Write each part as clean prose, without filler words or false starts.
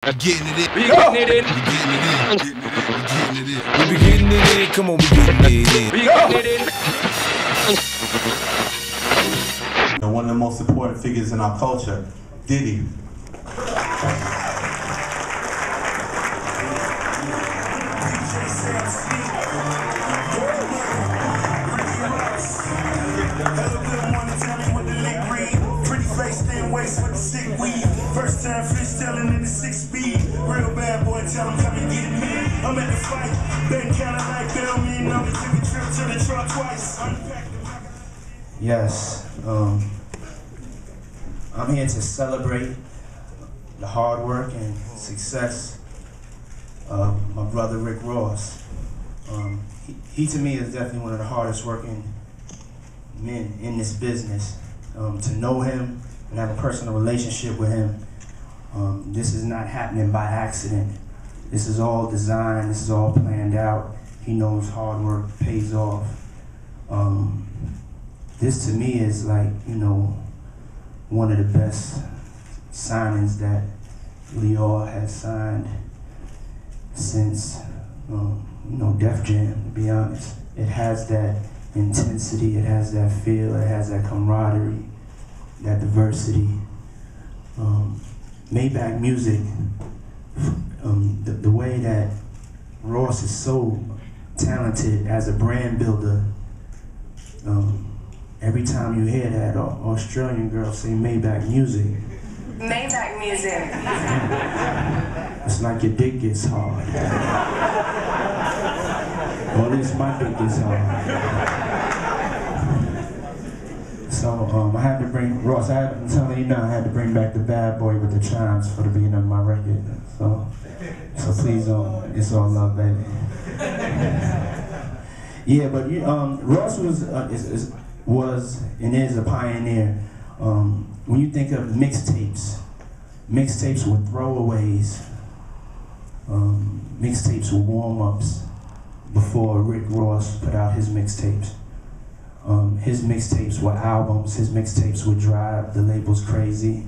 We getting it in. We getting it in. We getting it in. We getting it in. We be getting it in. Come on, we getting it in. We getting it in. One of the most important figures in our culture, Diddy. With the sick weed. First time freestyling in the 6-speed. Real bad boy, tell him come and get me. I'm at the fight, been kinda like Bellman. Now we took a trip to the truck twice. Yes, I'm here to celebrate the hard work and success of my brother Rick Ross. He to me is definitely one of the hardest working men in this business. To know him and have a personal relationship with him, this is not happening by accident. This is all designed, this is all planned out. He knows hard work pays off. This to me is like, you know, one of the best signings that Leo has signed since, you know, Def Jam, to be honest. It has that intensity, it has that feel, it has that camaraderie, that diversity. Maybach music, the way that Ross is so talented as a brand builder, every time you hear that Australian girl say Maybach music, Maybach music. it's like your dick gets hard. Or at least my dick gets hard. So I had to bring, Ross, I'm telling you now, I had to bring back the bad boy with the chimes for the beginning of my record. So please, it's all love, baby. Yeah, but Ross was and is a pioneer. When you think of mixtapes were throwaways. Mixtapes were warm-ups before Rick Ross put out his mixtapes. His mixtapes were albums, his mixtapes would drive the labels crazy.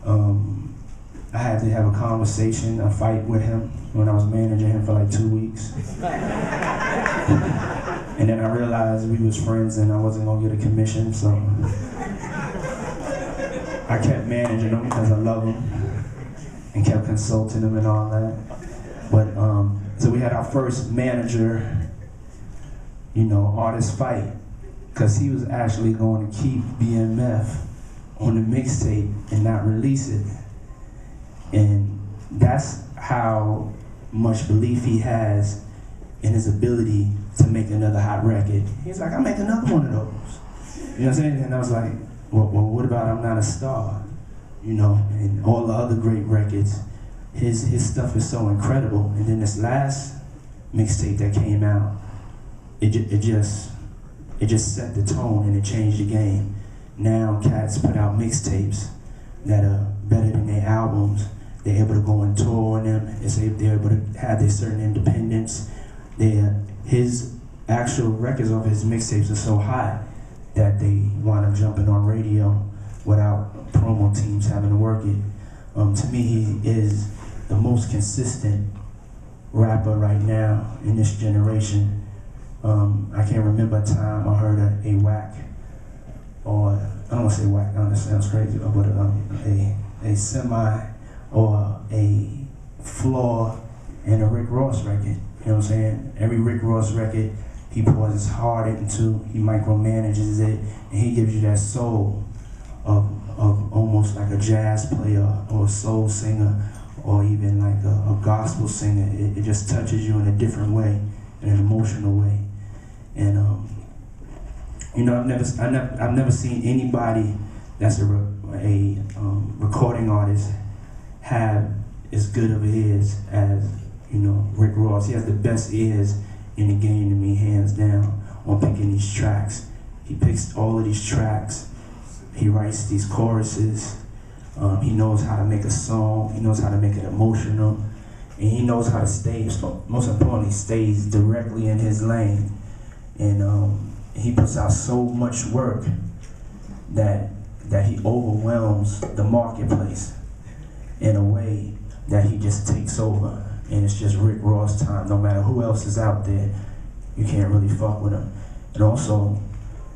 I had to have a conversation, a fight with him when I was managing him for like 2 weeks. And then I realized we was friends and I wasn't gonna get a commission, so I kept managing him because I love him and kept consulting him and all that. But so we had our first manager, you know, artist fight, because he was actually going to keep BMF on the mixtape and not release it. And that's how much belief he has in his ability to make another hot record. He's like, I'll make another one of those. You know what I'm saying? And I was like, well, what about I'm Not a Star? You know, and all the other great records. His stuff is so incredible. And then this last mixtape that came out, it just set the tone and it changed the game. Now cats put out mixtapes that are better than their albums. They're able to go and tour on them. They're able to have their certain independence. His actual records of his mixtapes are so hot that they wind up jumping on radio without promo teams having to work it. To me, he is the most consistent rapper right now in this generation. I can't remember a time I heard a whack, or I don't want to say whack, that sounds crazy, but a semi or a flaw in a Rick Ross record. You know what I'm saying? Every Rick Ross record, he pours his heart into, he micromanages it, and he gives you that soul of almost like a jazz player or a soul singer or even like a gospel singer. It just touches you in a different way, in an emotional way. And you know, I've never seen anybody that's a recording artist have as good of ears as, you know, Rick Ross. He has the best ears in the game to me, hands down, on picking these tracks. He picks all of these tracks. He writes these choruses. He knows how to make a song. He knows how to make it emotional. And he knows how to stay, most importantly, stays directly in his lane. And he puts out so much work that he overwhelms the marketplace in a way that he just takes over, and it's just Rick Ross time. No matter who else is out there, you can't really fuck with him. And also,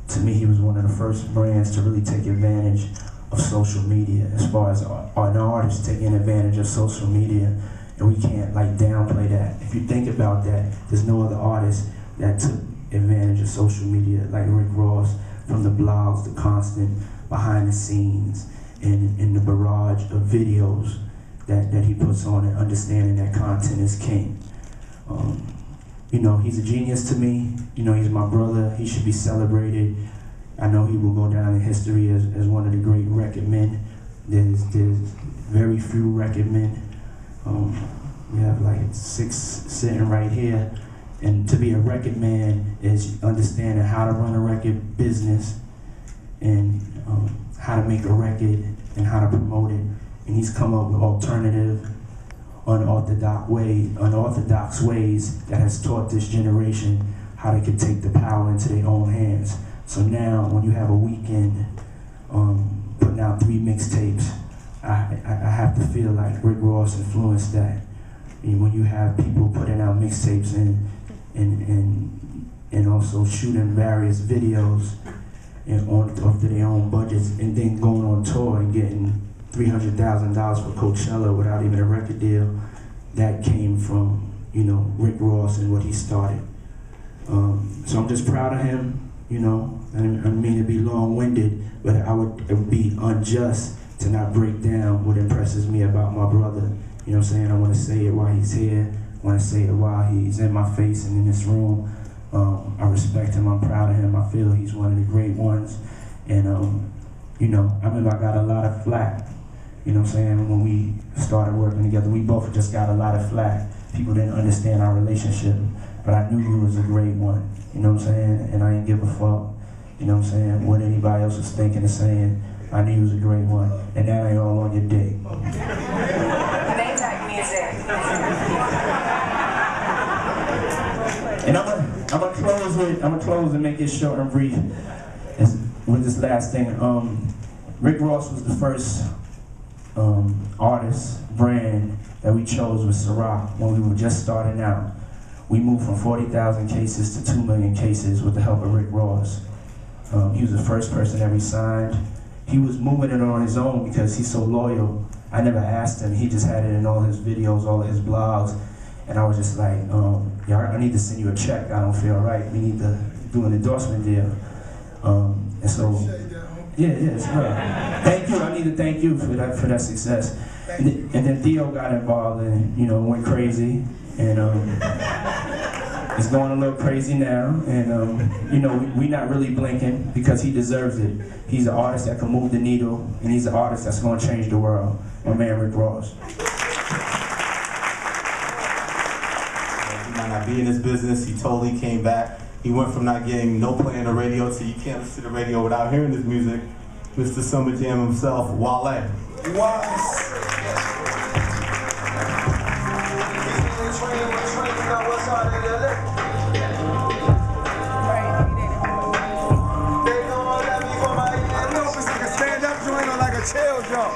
to me, he was one of the first brands to really take advantage of social media, as far as an artist taking advantage of social media, and we can't like downplay that. If you think about that, there's no other artist that took advantage of social media like Rick Ross, from the blogs, the constant behind the scenes, and the barrage of videos that he puts on, and understanding that content is king. You know, he's a genius to me. You know, he's my brother. He should be celebrated. I know he will go down in history as one of the great record men. There's very few record men. We have like 6 sitting right here. And to be a record man is understanding how to run a record business, and how to make a record and how to promote it. And he's come up with alternative, unorthodox ways that has taught this generation how they can take the power into their own hands. So now, when you have a weekend putting out 3 mixtapes, I have to feel like Rick Ross influenced that. And when you have people putting out mixtapes and also shooting various videos and off to their own budgets, and then going on tour and getting $300,000 for Coachella without even a record deal, that came from, you know, Rick Ross and what he started. So I'm just proud of him, you know. I didn't mean to be long-winded, but it would be unjust to not break down what impresses me about my brother. You know what I'm saying? I want to say it while he's here. I want to say it while he's in my face and in this room. I respect him. I'm proud of him. I feel he's one of the great ones. And, you know, I remember I got a lot of flack. You know what I'm saying? When we started working together, we both just got a lot of flack. People didn't understand our relationship, but I knew he was a great one. You know what I'm saying? And I didn't give a fuck. You know what I'm saying? What anybody else was thinking and saying. I knew he was a great one. And that ain't all on your dick. Maybach music. And I'm gonna close and make it short and brief with this last thing. Rick Ross was the first artist brand that we chose with Ciroc when we were just starting out. We moved from 40,000 cases to 2 million cases with the help of Rick Ross. He was the first person that we signed. He was moving it on his own because he's so loyal. I never asked him. He just had it in all his videos, all of his blogs. And I was just like, I need to send you a check. I don't feel right. We need to do an endorsement deal. And so, it's right. Thank you. I need to thank you for that success. And then Theo got involved and, you know, went crazy. And it's going a little crazy now. And, you know, we're not really blinking because he deserves it. He's an artist that can move the needle, and he's an artist that's going to change the world. My man, Rick Ross. He might not be in this business. He totally came back. He went from not getting no play on the radio to you can't listen to the radio without hearing his music. Mr. Summer Jam himself, Wale. Stand-up joint or like a chill joint?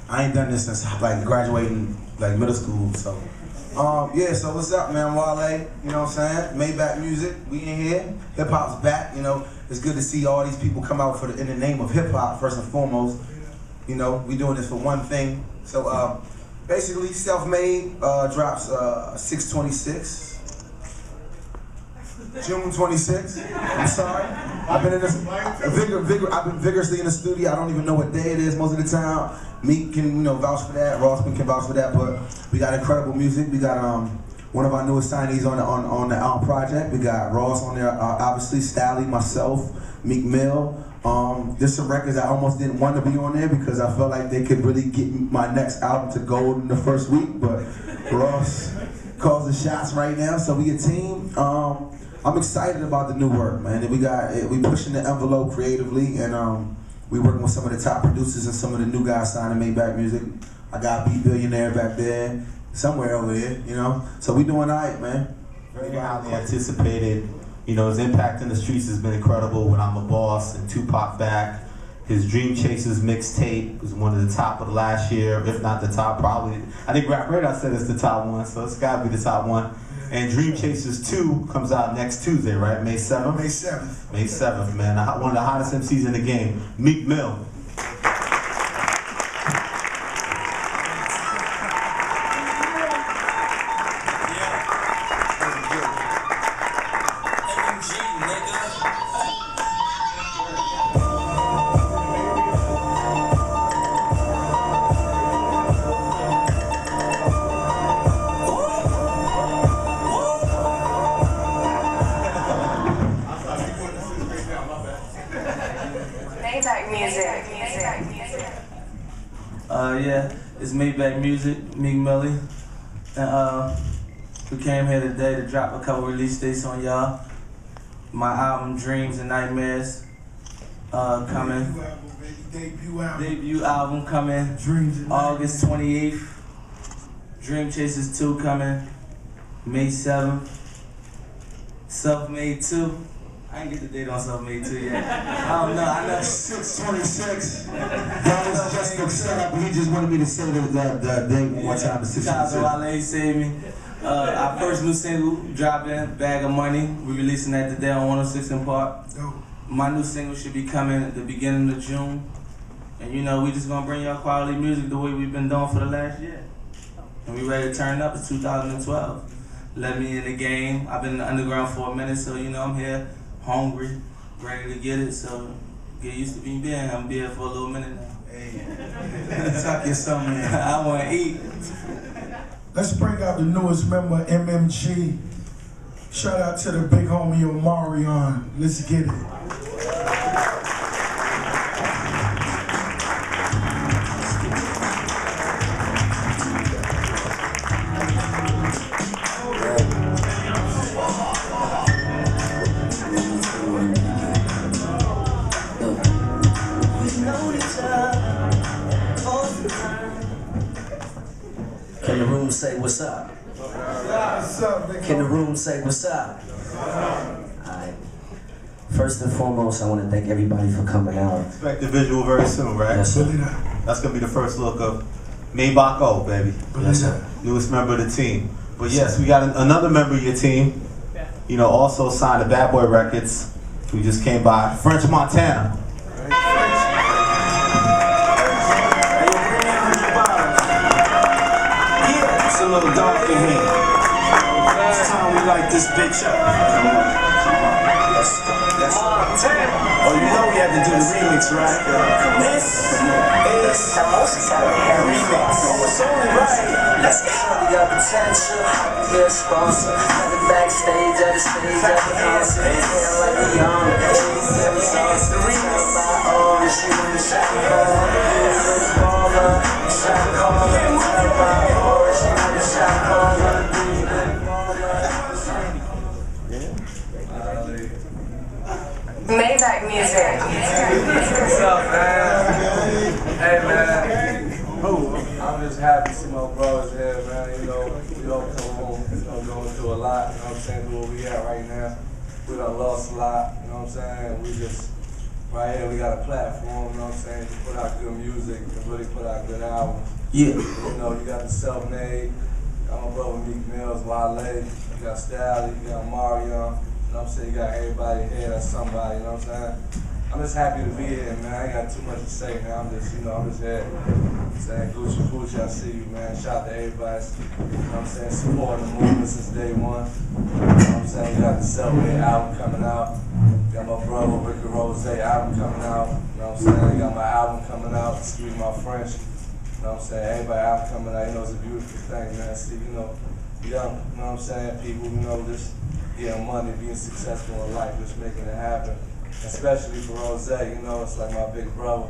I ain't done this since like graduating like middle school, so. Yeah, so what's up, man? Wale, you know what I'm saying? Maybach music, we in here. Hip hop's back, you know. It's good to see all these people come out in the name of hip hop, first and foremost. You know, we doing this for one thing. So basically, Self-Made drops 6/26. June 26th. I'm sorry. I've been in this. I've been vigorously in the studio. I don't even know what day it is most of the time. Meek can, you know, vouch for that. Rossman can vouch for that. But we got incredible music. We got one of our newest signees on the project. We got Ross on there, obviously. Stally, myself, Meek Mill. There's some records I almost didn't want to be on there because I felt like they could really get my next album to gold in the first week, but Ross calls the shots right now, so we a team. I'm excited about the new work, man. And we pushing the envelope creatively, and we working with some of the top producers and some of the new guys signing Maybach Music. I got Beat Billionaire back there, somewhere over there, you know. So we doing all right, man. Very highly anticipated. You know, his impact in the streets has been incredible with I'm a Boss and Tupac back. His Dream Chasers mixtape was one of the top of the last year, if not the top, probably. I think Rap Radar said it's the top one, so it's gotta be the top one. And Dream Chasers 2 comes out next Tuesday, right? May 7th? May 7th. May 7th, man. One of the hottest MCs in the game, Meek Millz. Maybach music. Yeah, it's Maybach Music, Meek Millz. And we came here today to drop a couple release dates on y'all. My album Dreams and Nightmares coming. Debut album coming. August 28th. Dream Chasers 2 coming. May 7th. Self-Made 2. I ain't get the date on Self-Made 2 yet. I don't know. I know 6/26. That was just a setup. He just wanted me to say the date one more time. Shout out to Wale, he saved me. Our first new single dropping, Bag of Money. We're releasing that today on 106 in Park. My new single should be coming at the beginning of June. And you know, we just gonna bring y'all quality music the way we've been doing for the last year. And we ready to turn up. It's 2012. Let me in the game. I've been in the underground for a minute, so you know I'm here, hungry, ready to get it. So get used to being here. I'm here for a little minute now. Hey, talk your something, man. I wanna eat. Let's bring out the newest member, MMG. Shout out to the big homie Omarion. Let's get it. Can the room say what's up? Can the room say what's up? Alright. First and foremost, I want to thank everybody for coming out. Expect the visual very soon, right? Yes, sir. That's gonna be the first look of Maybach O, baby. Yes, sir. Newest member of the team. But yes, we got another member of your team. You know, also signed to Bad Boy Records. We just came by, French Montana. It's a little dark in here. It's time we light this bitch up. Oh, you know we had to do the remix, right? This is the remix. It's only right. Let's go. We got potential, we a sponsor. At the backstage, at the stage, at the concert. Feeling like we on the days, every song. The remix. Oh, she want the shot caller. Shot caller. Oh, she want the shot caller. Maybach music. What's up, man? Hey, man. I'm just happy to see my brothers here, man. You know, we don't come home, you know, going through a lot, you know what I'm saying, where we at right now. We done lost a lot, you know what I'm saying? We just, right here, we got a platform, you know what I'm saying, to put out good music, to really put out good albums. Yeah. You know, you got the Self-Made, you got my brother Meek Millz Wale, you got Style, you got Mario, you know what I'm saying, you got everybody here, that's somebody, you know what I'm saying? I'm just happy to be here, man. I ain't got too much to say, man. I'm just, you know, I'm just here. Saying Gucci Gucci, I see you, man. Shout out to everybody, you know what I'm saying, supporting the movement since day one. You know what I'm saying? You got the Self-Made album coming out. You got my brother Ricky Rose album coming out. You know what I'm saying? You got my album coming out, Excuse My French. You know what I'm saying? Everybody album coming out, you know, it's a beautiful thing, man. See, you know, young, you know what I'm saying, people, you know, just getting money, being successful in life, just making it happen. especially for Rose, you know, it's like my big brother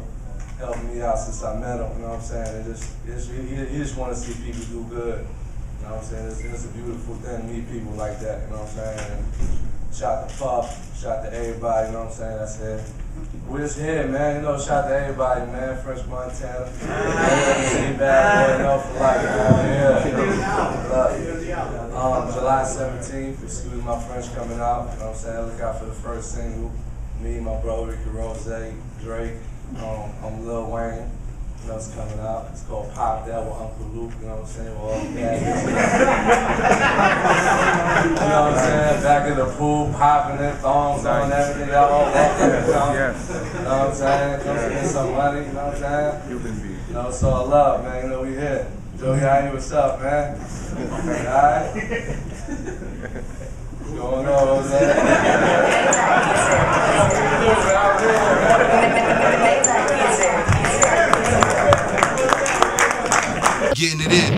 helping me out since I met him, you know what I'm saying? He just want to see people do good, you know what I'm saying? It's a beautiful thing to meet people like that, you know what I'm saying? And shout to Puff, shout to everybody, you know what I'm saying? That's it. We just here, man, you know, shout to everybody, man. French Montana. City bad boy, you know, for life, man. July 17th, excuse my French coming out, you know what I'm saying? Look out for the first single. Me, my brother, Ricky Rose, Drake, I'm Lil Wayne. You know, it's coming out. It's called Pop That with Uncle Luke, you know what I'm saying? With all the bad you know what I'm saying? Back in the pool, popping it, thongs on everything, y'all all walking it, you know what I'm saying? Come spend some money, you know what I'm saying? You know, it's all love, man. You know, we here. Joey, what's up, man? Alright? What's going on, Jose? Getting it in.